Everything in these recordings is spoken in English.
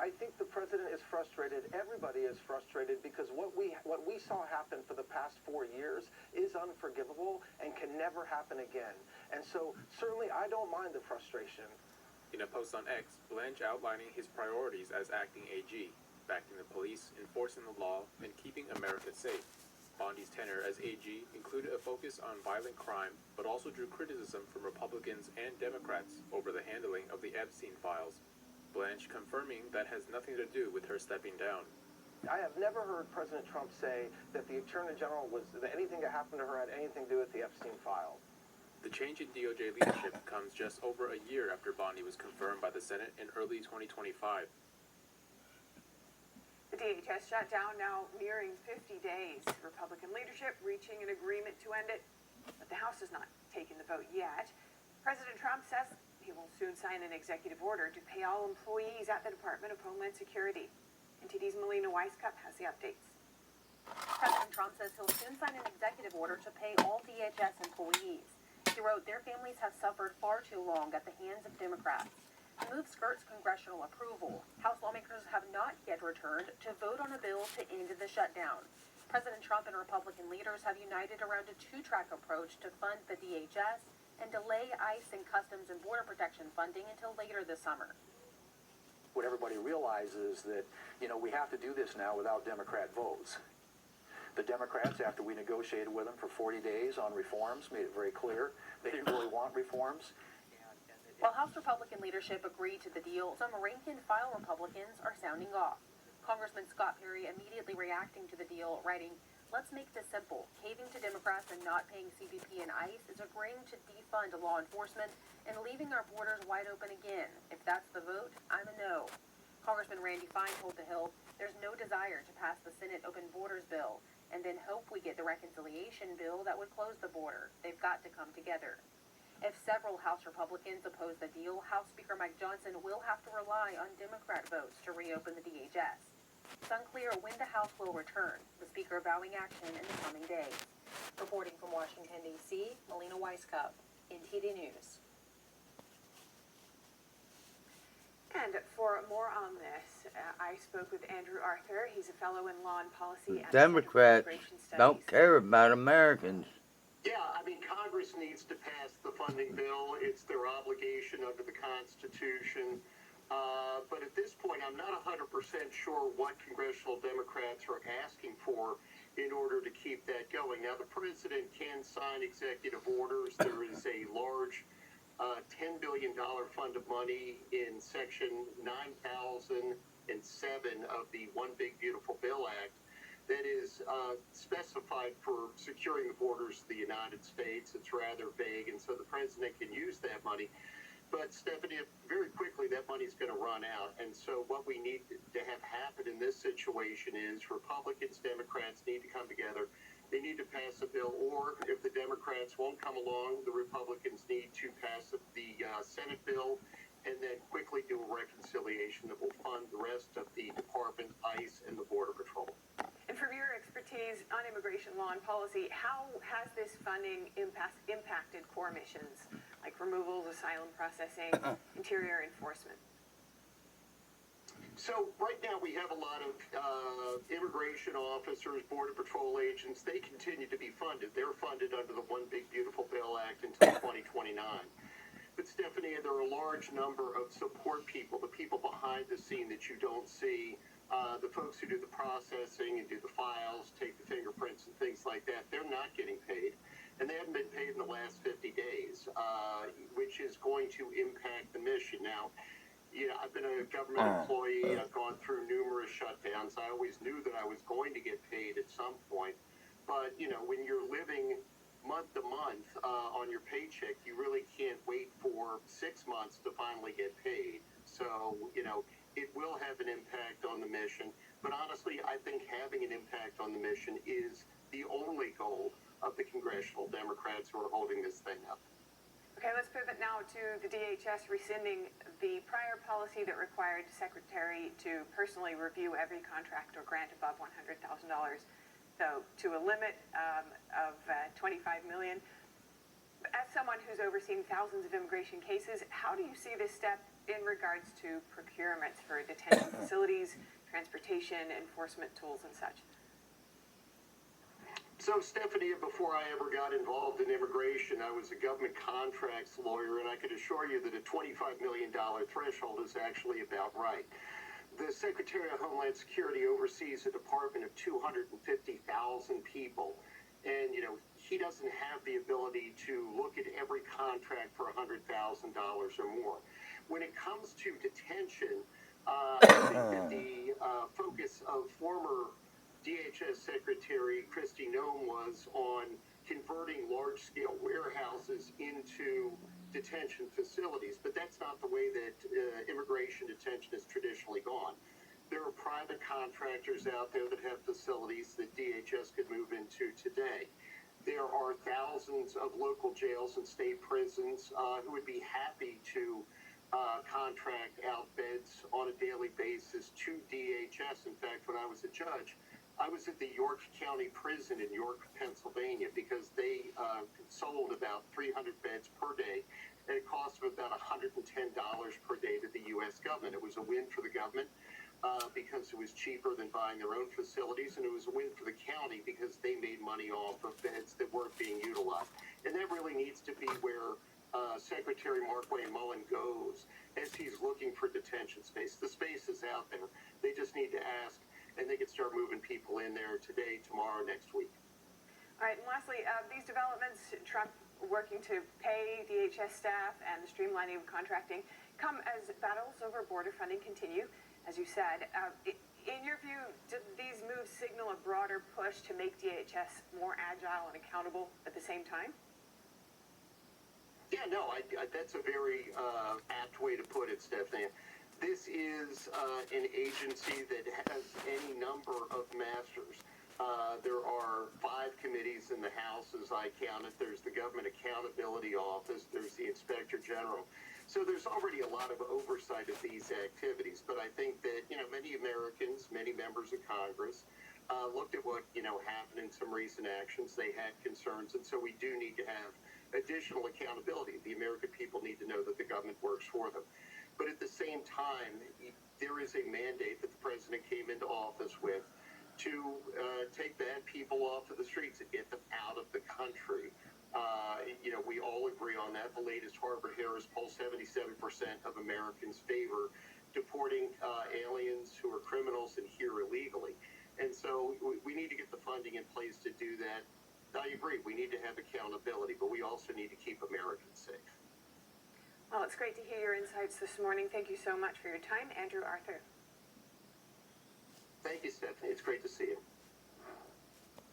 I think the president is frustrated. Everybody is frustrated because what we saw happen for the past 4 years is unforgivable and can never happen again. And so certainly I don't mind the frustration. In a post on X, Blanche outlining his priorities as acting AG, backing the police, enforcing the law, and keeping America safe. Bondi's tenure as AG included a focus on violent crime, but also drew criticism from Republicans and Democrats over the handling of the Epstein files. Blanche confirming that has nothing to do with her stepping down. I have never heard President Trump say that the Attorney General that anything that happened to her had anything to do with the Epstein files. The change in DOJ leadership comes just over a year after Bondi was confirmed by the Senate in early 2025. The DHS shutdown now nearing 50 days. Republican leadership reaching an agreement to end it, but the House has not taken the vote yet. President Trump says he will soon sign an executive order to pay all employees at the Department of Homeland Security. NTD's Melina Weiskup has the updates. President Trump says he'll soon sign an executive order to pay all DHS employees. He wrote, "Their families have suffered far too long at the hands of Democrats." The move skirts congressional approval. House lawmakers have not yet returned to vote on a bill to end the shutdown. President Trump and Republican leaders have united around a two-track approach to fund the DHS and delay ICE and Customs and Border Protection funding until later this summer. What everybody realizes that, we have to do this now without Democrat votes. The Democrats, after we negotiated with them for 40 days on reforms, made it very clear they didn't really want reforms. While House Republican leadership agreed to the deal, some rank-and-file Republicans are sounding off. Congressman Scott Perry immediately reacting to the deal, writing, "Let's make this simple. Caving to Democrats and not paying CBP and ICE is agreeing to defund law enforcement and leaving our borders wide open again. If that's the vote, I'm a no." Congressman Randy Fine told The Hill, "There's no desire to pass the Senate Open Borders bill and then hope we get the reconciliation bill that would close the border. They've got to come together." If several House Republicans oppose the deal, House Speaker Mike Johnson will have to rely on Democrat votes to reopen the DHS. It's unclear when the House will return, the Speaker vowing action in the coming days. Reporting from Washington, D.C., Melina Weiskup, NTD News. And for more on this, I spoke with Andrew Arthur. He's a fellow in law and policy at Democrats the Center for Immigration don't Studies. care about Americans. Yeah, Congress needs to pass the funding bill. It's their obligation under the Constitution. But at this point, I'm not 100% sure what congressional Democrats are asking for in order to keep that going. Now, the president can sign executive orders. There is a large $10 billion fund of money in Section 9007 of the One Big Beautiful Bill Act that is specified for securing the borders of the United States. It's rather vague, and so the president can use that money. But, Stephanie, very quickly that money's going to run out. And so what we need to have happen in this situation is Republicans, Democrats need to come together. They need to pass a bill, or if the Democrats won't come along, the Republicans need to pass the Senate bill and then quickly do a reconciliation that will fund the rest of the Department, ICE, and the Border Patrol. And from your expertise on immigration law and policy, how has this funding impacted core missions like removals, asylum processing, interior enforcement? So right now we have a lot of immigration officers, Border Patrol agents. They continue to be funded. They're funded under the One Big Beautiful Bill Act until 2029. But Stephanie, there are a large number of support people, the people behind the scene that you don't see, the folks who do the processing and do the files, take the fingerprints and things like that. They're not getting paid, and they haven't been paid in the last 50 days, which is going to impact the mission. Now, I've been a government employee. I've gone through numerous shutdowns. I always knew that I was going to get paid at some point. But, when you're living month to month on your paycheck, you really can't wait for 6 months to finally get paid. So, it will have an impact on the mission. But honestly, I think having an impact on the mission is the only goal of the congressional Democrats who are holding this thing up. Okay, let's pivot now to the DHS rescinding the prior policy that required the Secretary to personally review every contract or grant above $100,000, so to a limit of $25 million. As someone who's overseen thousands of immigration cases, how do you see this step in regards to procurements for detention facilities, transportation, enforcement tools and such? So, Stephanie, before I ever got involved in immigration, I was a government contracts lawyer, and I can assure you that a $25 million threshold is actually about right. The Secretary of Homeland Security oversees a department of 250,000 people, and, he doesn't have the ability to look at every contract for $100,000 or more. When it comes to detention, I think that the focus of former DHS Secretary Kristi Noem was on converting large-scale warehouses into detention facilities, but that's not the way that immigration detention has traditionally gone. There are private contractors out there that have facilities that DHS could move into today. There are thousands of local jails and state prisons who would be happy to contract out beds on a daily basis to DHS. In fact, when I was a judge, I was at the York County Prison in York, Pennsylvania, because they sold about 300 beds per day at a cost of about $110 per day to the U.S. government. It was a win for the government because it was cheaper than buying their own facilities, and it was a win for the county because they made money off of beds that weren't being utilized. And that really needs to be where Secretary Markwayne Mullin goes as he's looking for detention space. The space is out there. They just need to ask, and they can start moving people in there today, tomorrow, next week. All right, and lastly, these developments, Trump working to pay DHS staff and the streamlining of contracting, come as battles over border funding continue, as you said. In your view, do these moves signal a broader push to make DHS more agile and accountable at the same time? Yeah, no, that's a very apt way to put it, Stephanie. This is an agency that has any number of masters. There are 5 committees in the House, as I count it. There's the Government Accountability Office. There's the Inspector General. So there's already a lot of oversight of these activities. But I think that, many Americans, many members of Congress, looked at what, happened in some recent actions. They had concerns. And so we do need to have additional accountability. The American people need to know that the government works for them. But at the same time, there is a mandate that the president came into office with to take bad people off of the streets and get them out of the country. We all agree on that. The latest Harvard-Harris poll, 77% of Americans favor deporting aliens who are criminals and here illegally. And so we need to get the funding in place to do that. I agree, we need to have accountability, but we also need to keep Americans safe. Well, it's great to hear your insights this morning. Thank you so much for your time, Andrew Arthur. Thank you, Stephanie. It's great to see you.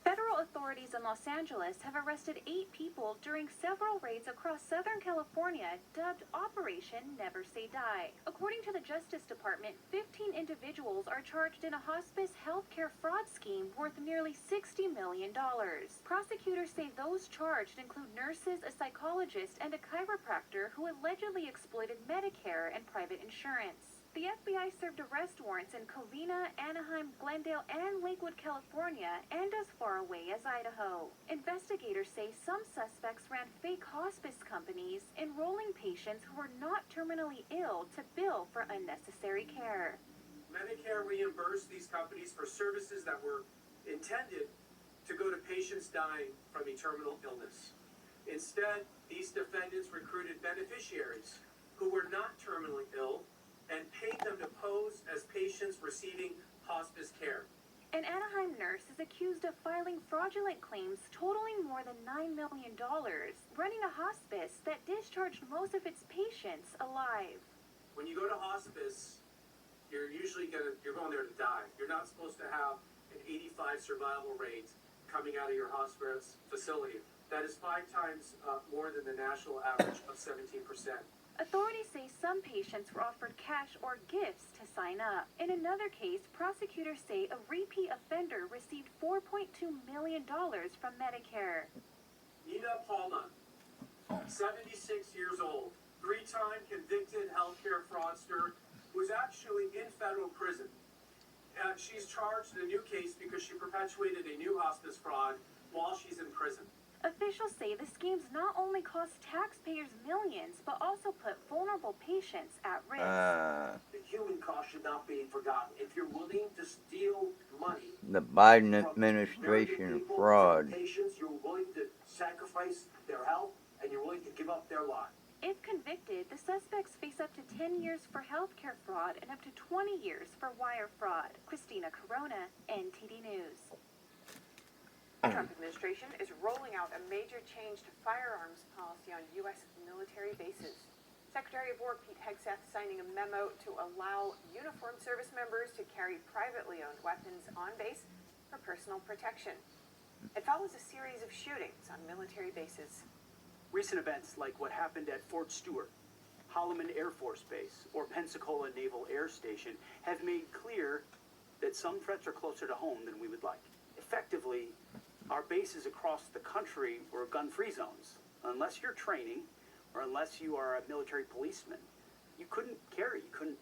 Federal authorities in Los Angeles have arrested 8 people during several raids across Southern California dubbed Operation Never Say Die. According to the Justice Department, 15 individuals are charged in a hospice healthcare fraud scheme worth nearly $60 million. Prosecutors say those charged include nurses, a psychologist, and a chiropractor who allegedly exploited Medicare and private insurance. The FBI served arrest warrants in Covina, Anaheim, Glendale, and Lakewood, California, and as far away as Idaho. Investigators say some suspects ran fake hospice companies, enrolling patients who were not terminally ill to bill for unnecessary care. Medicare reimbursed these companies for services that were intended to go to patients dying from a terminal illness. Instead, these defendants recruited beneficiaries who were not terminally ill and paid them to pose as patients receiving hospice care. An Anaheim nurse is accused of filing fraudulent claims totaling more than $9 million, running a hospice that discharged most of its patients alive. When you go to hospice, you're going there to die. You're not supposed to have an 85 survival rate coming out of your hospice facility. That is 5 times more than the national average of 17%. Authorities say some patients were offered cash or gifts to sign up. In another case, prosecutors say a repeat offender received $4.2 million from Medicare. Nina Palma, 76 years old, 3-time convicted healthcare fraudster, who's actually in federal prison. She's charged in a new case because she perpetuated a new hospice fraud while she's in prison. Officials say the schemes not only cost taxpayers millions, but also put vulnerable patients at risk. The human cost should not be forgotten. If you're willing to steal money, The Biden from administration American people, fraud. from patients, you're willing to sacrifice their health and you're willing to give up their life. If convicted, the suspects face up to 10 years for healthcare fraud and up to 20 years for wire fraud. Christina Corona, NTD News. The Trump administration is rolling out a major change to firearms policy on U.S. military bases. Secretary of War Pete Hegseth signing a memo to allow uniformed service members to carry privately owned weapons on base for personal protection. It follows a series of shootings on military bases. Recent events like what happened at Fort Stewart, Holloman Air Force Base, or Pensacola Naval Air Station have made clear that some threats are closer to home than we would like. Effectively, our bases across the country were gun-free zones. Unless you're training, or unless you are a military policeman, you couldn't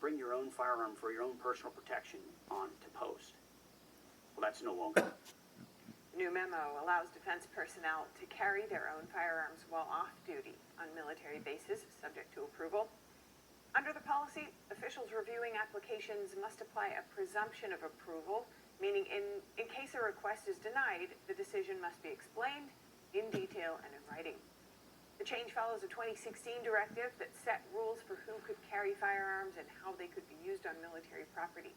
bring your own firearm for your own personal protection on to post. Well, that's no longer. The new memo allows defense personnel to carry their own firearms while off-duty on military bases, subject to approval. Under the policy, officials reviewing applications must apply a presumption of approval, meaning in case a request is denied, the decision must be explained in detail and in writing. The change follows a 2016 directive that set rules for who could carry firearms and how they could be used on military property.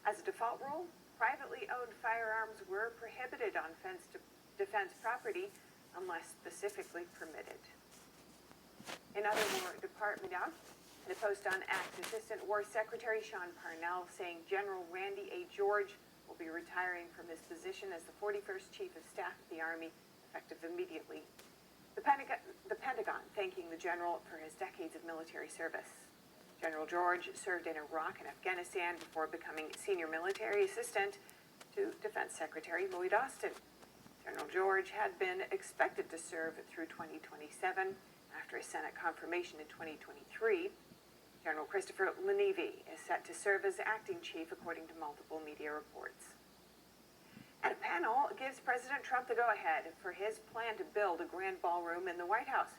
As a default rule, privately owned firearms were prohibited on defense property unless specifically permitted. In other war department out, in a post on X, Assistant War Secretary Sean Parnell saying General Randy A. George will be retiring from his position as the 41st Chief of Staff of the Army, effective immediately. The Pentagon thanking the general for his decades of military service. General George served in Iraq and Afghanistan before becoming senior military assistant to Defense Secretary Lloyd Austin. General George had been expected to serve through 2027 after a Senate confirmation in 2023. General Christopher Lenevy is set to serve as acting chief, according to multiple media reports. And a panel gives President Trump the go-ahead for his plan to build a grand ballroom in the White House.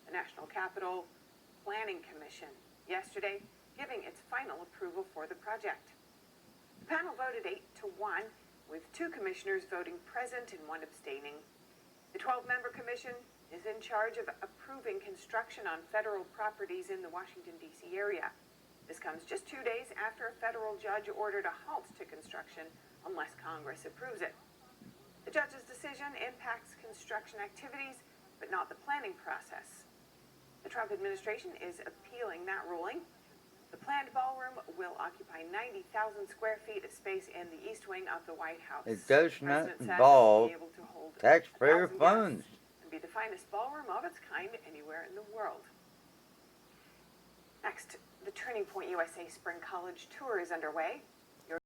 The National Capital Planning Commission yesterday giving its final approval for the project. The panel voted 8-1, with 2 commissioners voting present and 1 abstaining. The 12-member commission is in charge of approving construction on federal properties in the Washington, D.C. area. This comes just 2 days after a federal judge ordered a halt to construction unless Congress approves it. The judge's decision impacts construction activities, but not the planning process. The Trump administration is appealing that ruling. The planned ballroom will occupy 90,000 square feet of space in the East Wing of the White House. It does not President says involve it'll be able to hold taxpayer 1,000 funds. guests and be the finest ballroom of its kind anywhere in the world. Next, the Turning Point USA Spring College Tour is underway.